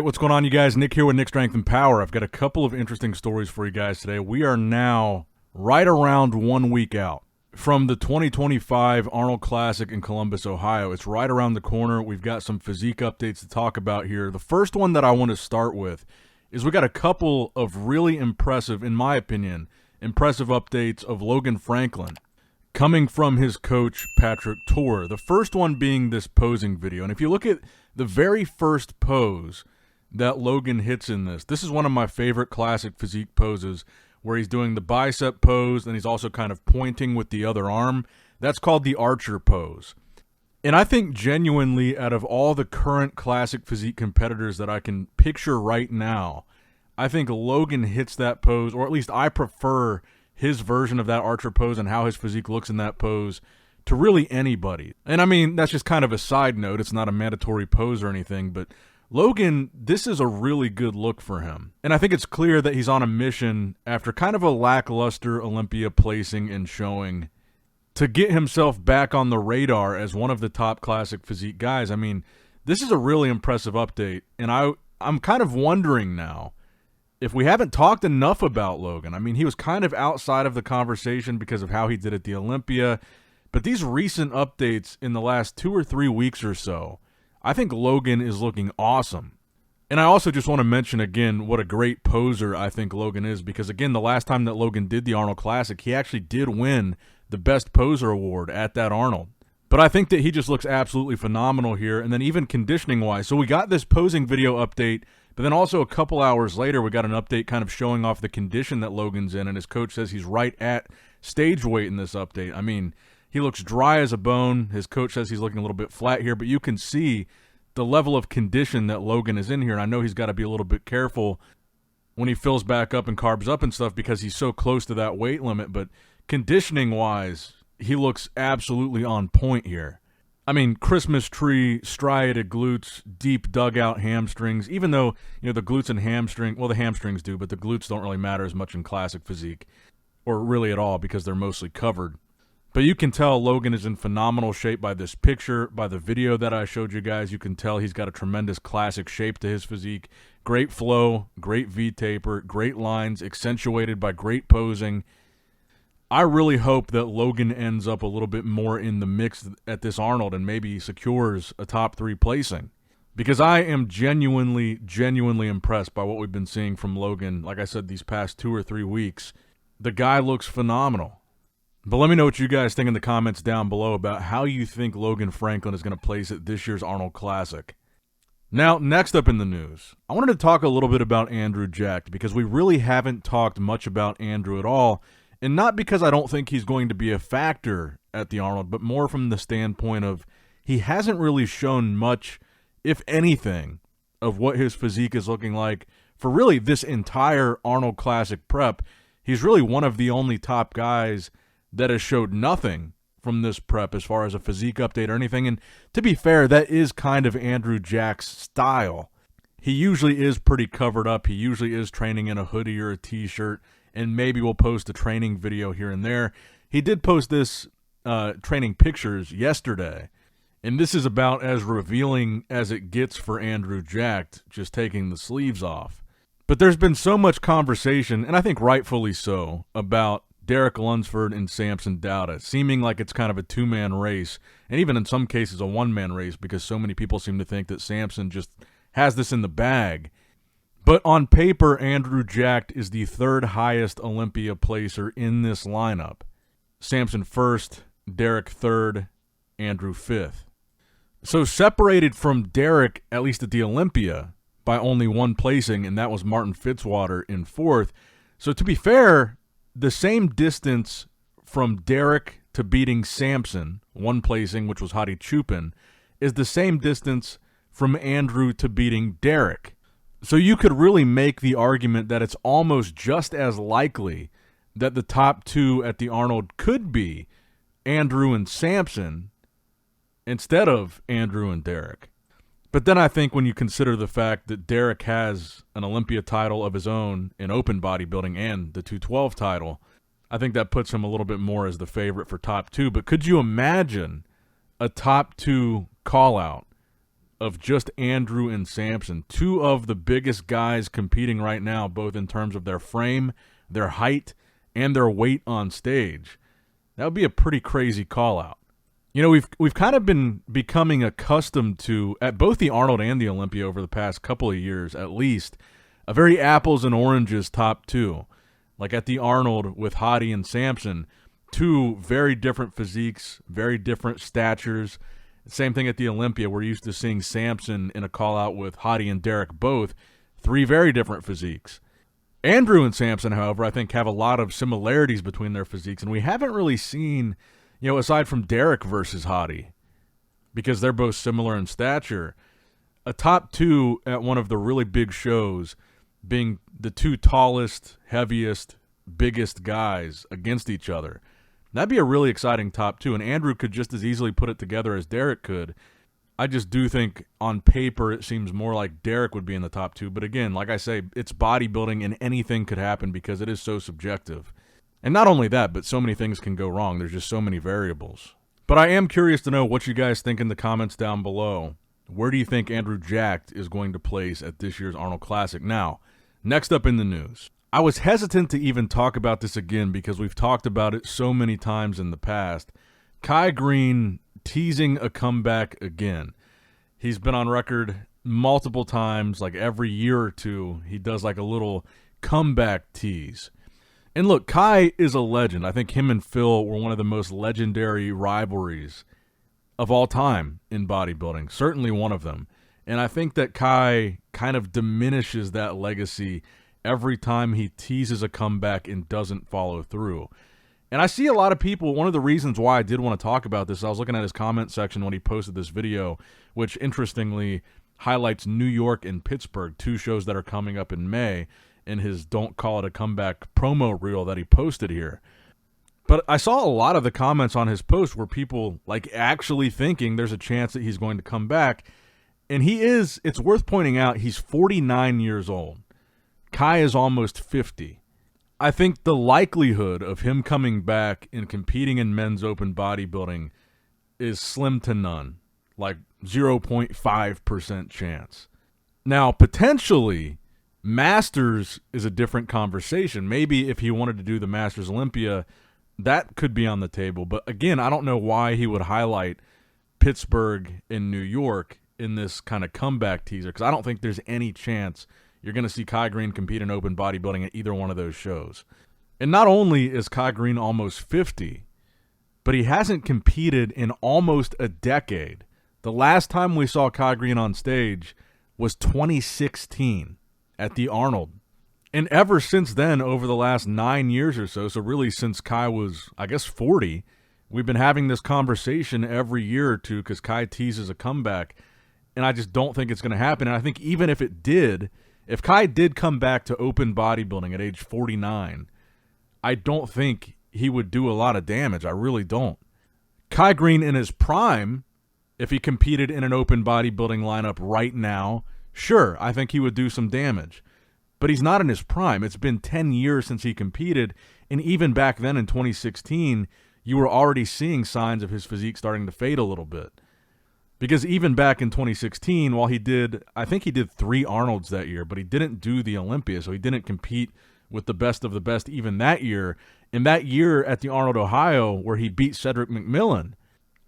what's going on, you guys? Nick here with Nick Strength and Power. I've got a couple of interesting stories for you guys today. We are now right around 1 week out from the 2025 Arnold Classic in Columbus, Ohio. It's right around the corner. We've got some physique updates to talk about here. The first one that I want to start with is we got a couple of really impressive, in my opinion, impressive updates of Logan Franklin coming from his coach, Patrick Torr. The first one being this posing video. And if you look at the very first pose that Logan hits in this is one of my favorite classic physique poses, where he's doing the bicep pose and he's also kind of pointing with the other arm. That's called the archer pose. And I think genuinely, out of all the current classic physique competitors that I can picture right now, I think Logan hits that pose, or at least I prefer his version of that archer pose and how his physique looks in that pose to really anybody. And I mean, that's just kind of a side note. It's not a mandatory pose or anything, but Logan, this is a really good look for him. And I think it's clear that he's on a mission after kind of a lackluster Olympia placing and showing to get himself back on the radar as one of the top classic physique guys. I mean, this is a really impressive update, and I'm kind of wondering now if we haven't talked enough about Logan. I mean, he was kind of outside of the conversation because of how he did at the Olympia, but these recent updates in the last 2 or 3 weeks or so, I think Logan is looking awesome. And I also just want to mention again what a great poser I think Logan is, because again, the last time that Logan did the Arnold Classic, he actually did win the Best Poser Award at that Arnold. But I think that he just looks absolutely phenomenal here, and then even conditioning-wise. So we got this posing video update, but then also a couple hours later, we got an update kind of showing off the condition that Logan's in, and his coach says he's right at stage weight in this update. I mean, he looks dry as a bone. His coach says he's looking a little bit flat here, but you can see the level of condition that Logan is in here. And I know he's got to be a little bit careful when he fills back up and carbs up and stuff because he's so close to that weight limit. But conditioning-wise, he looks absolutely on point here. I mean, Christmas tree, striated glutes, deep dugout hamstrings, even though, you know, the glutes and hamstring, well, the hamstrings do, but the glutes don't really matter as much in classic physique, or really at all, because they're mostly covered. But you can tell Logan is in phenomenal shape by this picture, by the video that I showed you guys. You can tell he's got a tremendous classic shape to his physique. Great flow, great V-taper, great lines, accentuated by great posing. I really hope that Logan ends up a little bit more in the mix at this Arnold and maybe secures a top 3 placing, because I am genuinely impressed by what we've been seeing from Logan. Like I said, these past 2 or 3 weeks, the guy looks phenomenal. But let me know what you guys think in the comments down below about how you think Logan Franklin is going to place at this year's Arnold Classic. Now, next up in the news, I wanted to talk a little bit about Andrew Jacked, because we really haven't talked much about Andrew at all, and not because I don't think he's going to be a factor at the Arnold, but more from the standpoint of he hasn't really shown much, if anything, of what his physique is looking like for really this entire Arnold Classic prep. He's really one of the only top guys that has showed nothing from this prep as far as a physique update or anything. And to be fair, that is kind of Andrew Jack's style. He usually is pretty covered up. He usually is training in a hoodie or a t-shirt, and maybe we'll post a training video here and there. He did post this training pictures yesterday, and this is about as revealing as it gets for Andrew Jacked, just taking the sleeves off. But there's been so much conversation, and I think rightfully so, about Derek Lunsford and Samson Dauda, seeming like it's kind of a two-man race, and even in some cases a one-man race, because so many people seem to think that Samson just has this in the bag. But on paper, Andrew Jacked is the 3rd highest Olympia placer in this lineup. Samson 1st, Derek 3rd, Andrew 5th. So separated from Derek, at least at the Olympia, by only 1 placing, and that was Martin Fitzwater in 4th. So to be fair, the same distance from Derek to beating Samson, 1 placing, which was Hadi Chupin, is the same distance from Andrew to beating Derek. So you could really make the argument that it's almost just as likely that the top 2 at the Arnold could be Andrew and Samson instead of Andrew and Derek. But then I think when you consider the fact that Derek has an Olympia title of his own in open bodybuilding and the 212 title, I think that puts him a little bit more as the favorite for top 2. But could you imagine a top 2 call-out of just Andrew and Samson, two of the biggest guys competing right now, both in terms of their frame, their height, and their weight on stage. That would be a pretty crazy call-out. You know, we've kind of been becoming accustomed to, at both the Arnold and the Olympia over the past couple of years at least, a very apples and oranges top two. Like at the Arnold with Hottie and Samson, two very different physiques, very different statures. Same thing at the Olympia. We're used to seeing Samson in a call-out with Hottie and Derek, both three very different physiques. Andrew and Samson, however, I think have a lot of similarities between their physiques, and we haven't really seen, you know, aside from Derek versus Hottie, because they're both similar in stature, a top two at one of the really big shows being the two tallest, heaviest, biggest guys against each other. That'd be a really exciting top two, and Andrew could just as easily put it together as Derek could. I just do think on paper it seems more like Derek would be in the top two. But again, like I say, it's bodybuilding and anything could happen because it is so subjective. And not only that, but so many things can go wrong. There's just so many variables. But I am curious to know what you guys think in the comments down below. Where do you think Andrew Jacked is going to place at this year's Arnold Classic? Now, next up in the news. I was hesitant to even talk about this again because we've talked about it so many times in the past. Kai Greene teasing a comeback again. He's been on record multiple times, like every year or two, he does like a little comeback tease. And look, Kai is a legend. I think him and Phil were one of the most legendary rivalries of all time in bodybuilding, certainly one of them. And I think that Kai kind of diminishes that legacy every time he teases a comeback and doesn't follow through. And I see a lot of people, one of the reasons why I did want to talk about this, I was looking at his comment section when he posted this video, which interestingly highlights New York and Pittsburgh, two shows that are coming up in May, in his Don't Call It a Comeback promo reel that he posted here. But I saw a lot of the comments on his post where people like actually thinking there's a chance that he's going to come back. And he is, it's worth pointing out, he's 49 years old. Kai is almost 50. I think the likelihood of him coming back and competing in men's open bodybuilding is slim to none, like 0.5% chance. Now, potentially, Masters is a different conversation. Maybe if he wanted to do the Masters Olympia, that could be on the table. But again, I don't know why he would highlight Pittsburgh and New York in this kind of comeback teaser, because I don't think there's any chance you're going to see Kai Greene compete in open bodybuilding at either one of those shows. And not only is Kai Greene almost 50, but he hasn't competed in almost a decade. The last time we saw Kai Greene on stage was 2016 at the Arnold. And ever since then, over the last 9 years or so, so really since Kai was, I guess, 40, we've been having this conversation every year or two because Kai teases a comeback. And I just don't think it's going to happen. And I think even if it did, if Kai did come back to open bodybuilding at age 49, I don't think he would do a lot of damage. I really don't. Kai Greene in his prime, if he competed in an open bodybuilding lineup right now, sure, I think he would do some damage. But he's not in his prime. It's been 10 years since he competed, and even back then in 2016, you were already seeing signs of his physique starting to fade a little bit. Because even back in 2016, while he did, I think he did 3 Arnolds that year, but he didn't do the Olympia, so he didn't compete with the best of the best even that year. And that year at the Arnold, Ohio, where he beat Cedric McMillan,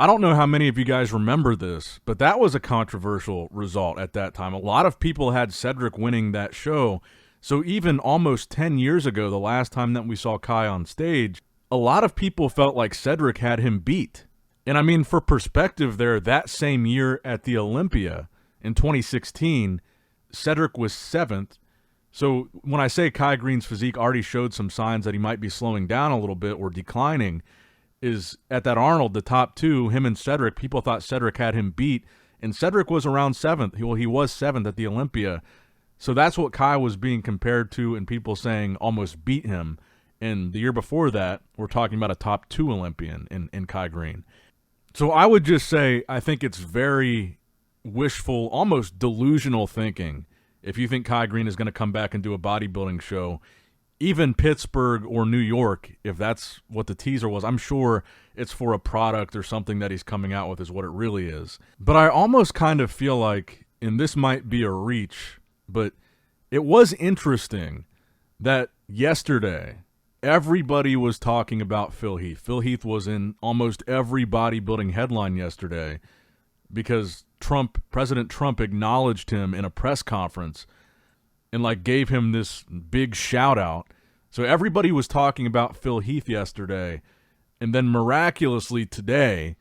I don't know how many of you guys remember this, but that was a controversial result at that time. A lot of people had Cedric winning that show. So even almost 10 years ago, the last time that we saw Kai on stage, a lot of people felt like Cedric had him beat. And I mean, for perspective there, that same year at the Olympia in 2016, Cedric was 7th. So when I say Kai Greene's physique already showed some signs that he might be slowing down a little bit or declining, is at that Arnold, the top two, him and Cedric, people thought Cedric had him beat, and Cedric was around 7th. Well, he was 7th at the Olympia. So that's what Kai was being compared to, and people saying almost beat him. And the year before that, we're talking about a top 2 Olympian in Kai Greene. So I would just say I think it's very wishful, almost delusional thinking if you think Kai Greene is going to come back and do a bodybuilding show, even Pittsburgh or New York, if that's what the teaser was, I'm sure it's for a product or something that he's coming out with is what it really is. But I almost kind of feel like, and this might be a reach, but it was interesting that yesterday everybody was talking about Phil Heath. Phil Heath was in almost every bodybuilding headline yesterday because President Trump acknowledged him in a press conference and like gave him this big shout out. So everybody was talking about Phil Heath yesterday, and then miraculously today,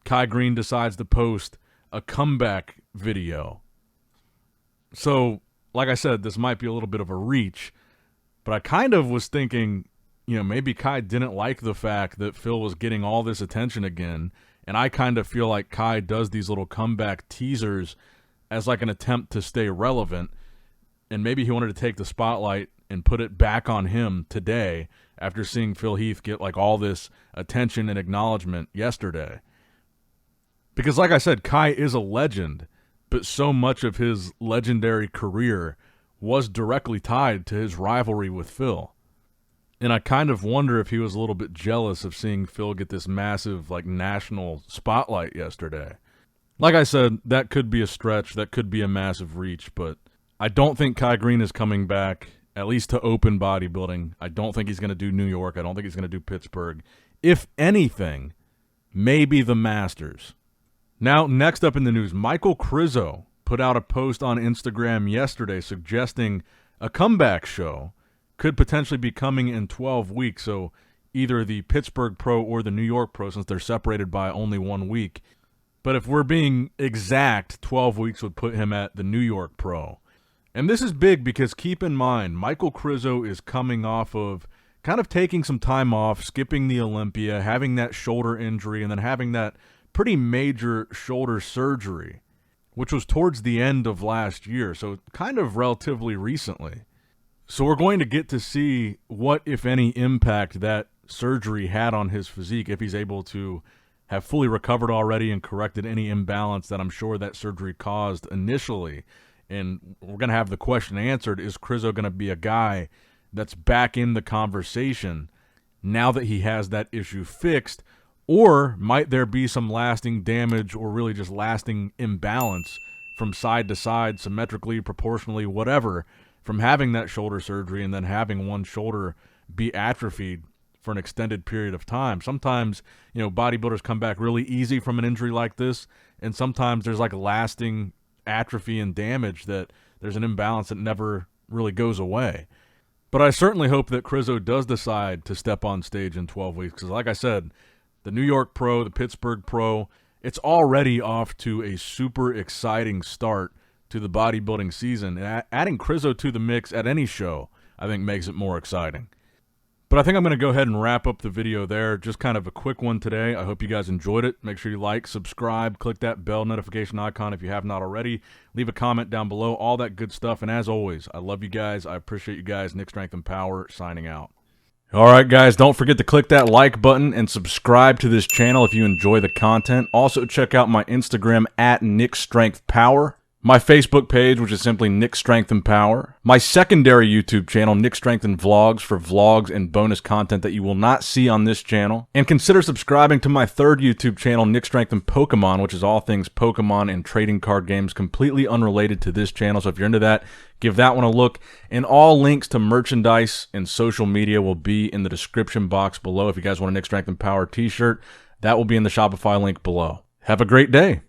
Kai Greene decides to post a comeback video. So, like I said, this might be a little bit of a reach, but I kind of was thinking, maybe Kai didn't like the fact that Phil was getting all this attention again, and I kind of feel like Kai does these little comeback teasers as like an attempt to stay relevant. And maybe he wanted to take the spotlight and put it back on him today after seeing Phil Heath get like all this attention and acknowledgement yesterday. Because like I said, Kai is a legend, but so much of his legendary career was directly tied to his rivalry with Phil. And I kind of wonder if he was a little bit jealous of seeing Phil get this massive like national spotlight yesterday. Like I said, that could be a stretch, that could be a massive reach, but I don't think Kai Greene is coming back, at least to open bodybuilding. I don't think he's going to do New York. I don't think he's going to do Pittsburgh. If anything, maybe the Masters. Now, next up in the news, Michael Krizo put out a post on Instagram yesterday suggesting a comeback show could potentially be coming in 12 weeks. So either the Pittsburgh Pro or the New York Pro, since they're separated by only 1 week. But if we're being exact, 12 weeks would put him at the New York Pro. And this is big because keep in mind, Michael Krizo is coming off of kind of taking some time off, skipping the Olympia, having that shoulder injury, and then having that pretty major shoulder surgery, which was towards the end of last year, so kind of relatively recently. So we're going to get to see what, if any, impact that surgery had on his physique, if he's able to have fully recovered already and corrected any imbalance that I'm sure that surgery caused initially. And we're going to have the question answered, is Krizo going to be a guy that's back in the conversation now that he has that issue fixed? Or might there be some lasting damage or really just lasting imbalance from side to side, symmetrically, proportionally, whatever, from having that shoulder surgery and then having one shoulder be atrophied for an extended period of time? Sometimes, bodybuilders come back really easy from an injury like this, and sometimes there's like lasting atrophy and damage that there's an imbalance that never really goes away. But I certainly hope that Krizo does decide to step on stage in 12 weeks because, like I said, the New York Pro, the Pittsburgh Pro, it's already off to a super exciting start to the bodybuilding season. And adding Krizo to the mix at any show, I think, makes it more exciting. But I think I'm going to go ahead and wrap up the video there. Just kind of a quick one today. I hope you guys enjoyed it. Make sure you like, subscribe, click that bell notification icon if you have not already. Leave a comment down below, all that good stuff. And as always, I love you guys. I appreciate you guys. Nick Strength and Power signing out. All right, guys, don't forget to click that like button and subscribe to this channel if you enjoy the content. Also, check out my Instagram at Nick Strength Power. My Facebook page, which is simply Nick Strength and Power. My secondary YouTube channel, Nick Strength and Vlogs, for vlogs and bonus content that you will not see on this channel. And consider subscribing to my third YouTube channel, Nick Strength and Pokemon, which is all things Pokemon and trading card games, completely unrelated to this channel. So if you're into that, give that one a look. And all links to merchandise and social media will be in the description box below. If you guys want a Nick Strength and Power t-shirt, that will be in the Shopify link below. Have a great day.